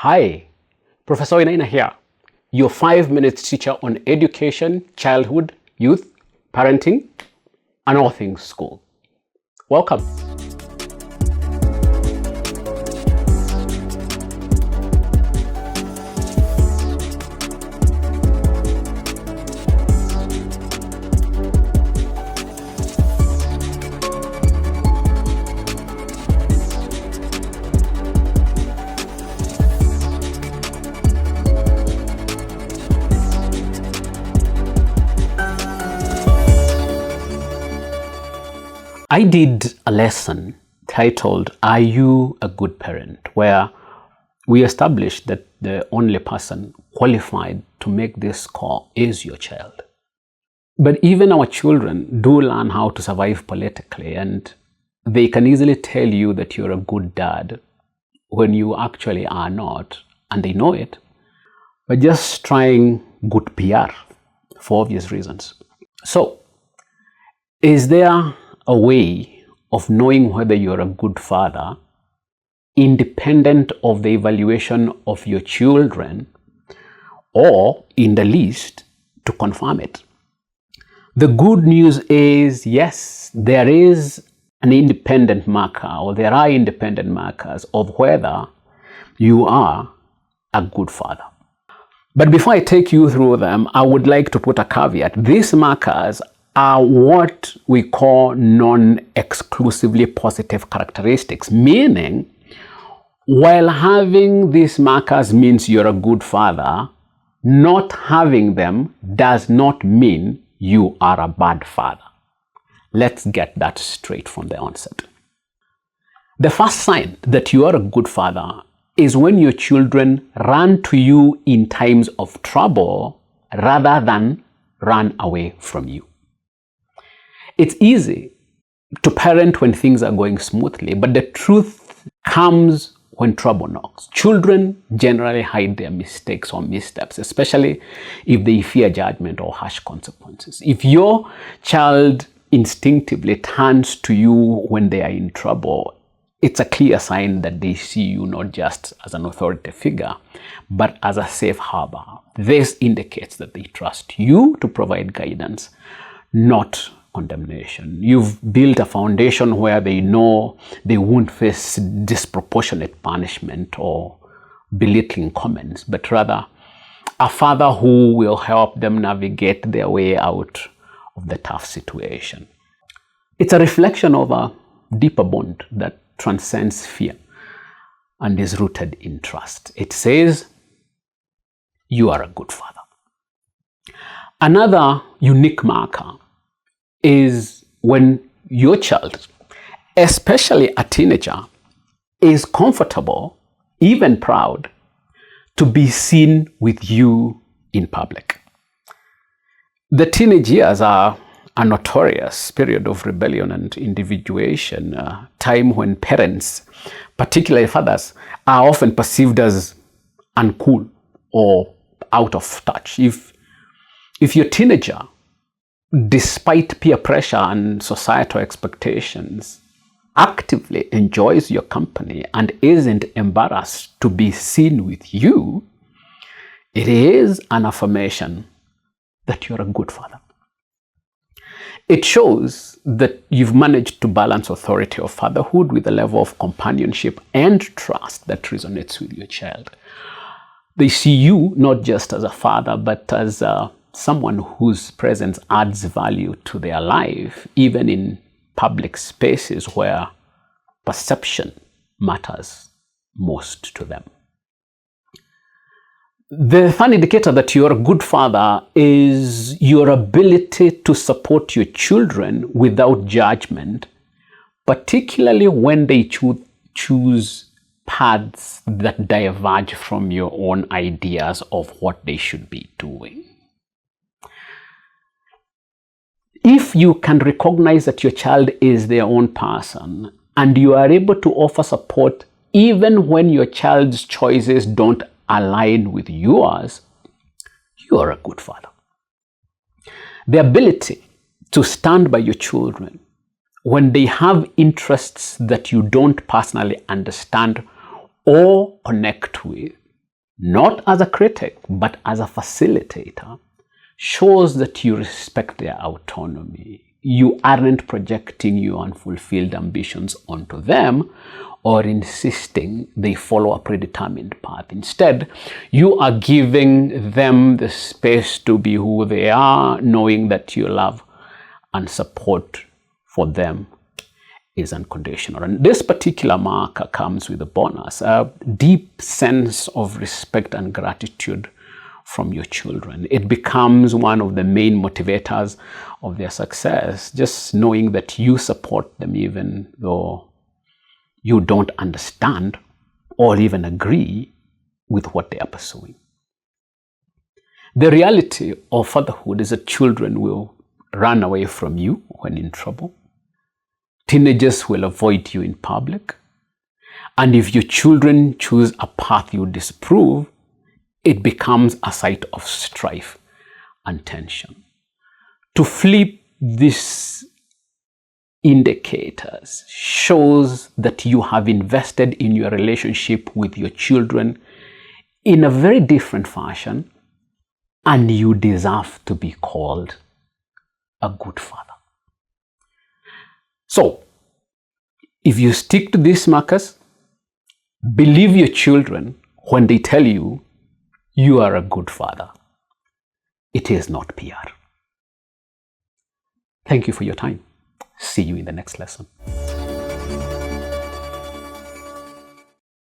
Hi, Professor Wainaina here, your 5-minute teacher on education, childhood, youth, parenting, and all things school. Welcome. I did a lesson titled, Are You a Good Parent?, where we established that the only person qualified to make this call is your child. But even our children do learn how to survive politically, and they can easily tell you that you're a good dad when you actually are not, and they know it, but just trying good PR for obvious reasons. So, is there a way of knowing whether you're a good father independent of the evaluation of your children, or in the least to confirm it? The good news is, yes, there is an independent marker, or there are independent markers of whether you are a good father. But before I take you through them, I would like to put a caveat. These markers are what we call non-exclusively positive characteristics, meaning while having these markers means you're a good father, not having them does not mean you are a bad father. Let's get that straight from the onset. The first sign that you are a good father is when your children run to you in times of trouble rather than run away from you. It's easy to parent when things are going smoothly, but the truth comes when trouble knocks. Children generally hide their mistakes or missteps, especially if they fear judgment or harsh consequences. If your child instinctively turns to you when they are in trouble, it's a clear sign that they see you not just as an authority figure, but as a safe harbor. This indicates that they trust you to provide guidance, not condemnation. You've built a foundation where they know they won't face disproportionate punishment or belittling comments, but rather a father who will help them navigate their way out of the tough situation. It's a reflection of a deeper bond that transcends fear and is rooted in trust. It says, you are a good father. Another unique marker is when your child, especially a teenager, is comfortable, even proud, to be seen with you in public. The teenage years are a notorious period of rebellion and individuation, a time when parents, particularly fathers, are often perceived as uncool or out of touch. If your teenager, despite peer pressure and societal expectations, actively enjoys your company and isn't embarrassed to be seen with you, it is an affirmation that you're a good father. It shows that you've managed to balance authority of fatherhood with a level of companionship and trust that resonates with your child. They see you not just as a father, but as someone whose presence adds value to their life, even in public spaces where perception matters most to them. The third indicator that you're a good father is your ability to support your children without judgment, particularly when they choose paths that diverge from your own ideas of what they should be doing. If you can recognize that your child is their own person and you are able to offer support even when your child's choices don't align with yours, you are a good father. The ability to stand by your children when they have interests that you don't personally understand or connect with not as a critic, but as a facilitator, shows that you respect their autonomy. You aren't projecting your unfulfilled ambitions onto them or insisting they follow a predetermined path. Instead, you are giving them the space to be who they are, knowing that your love and support for them is unconditional. And this particular marker comes with a bonus, a deep sense of respect and gratitude from your children. It becomes one of the main motivators of their success, just knowing that you support them even though you don't understand or even agree with what they are pursuing. The reality of fatherhood is that children will run away from you when in trouble. Teenagers will avoid you in public. And if your children choose a path you disapprove, it becomes a site of strife and tension. To flip these indicators shows that you have invested in your relationship with your children in a very different fashion, and you deserve to be called a good father. So, if you stick to these markers, believe your children when they tell you you are a good father. It is not PR. Thank you for your time. See you in the next lesson.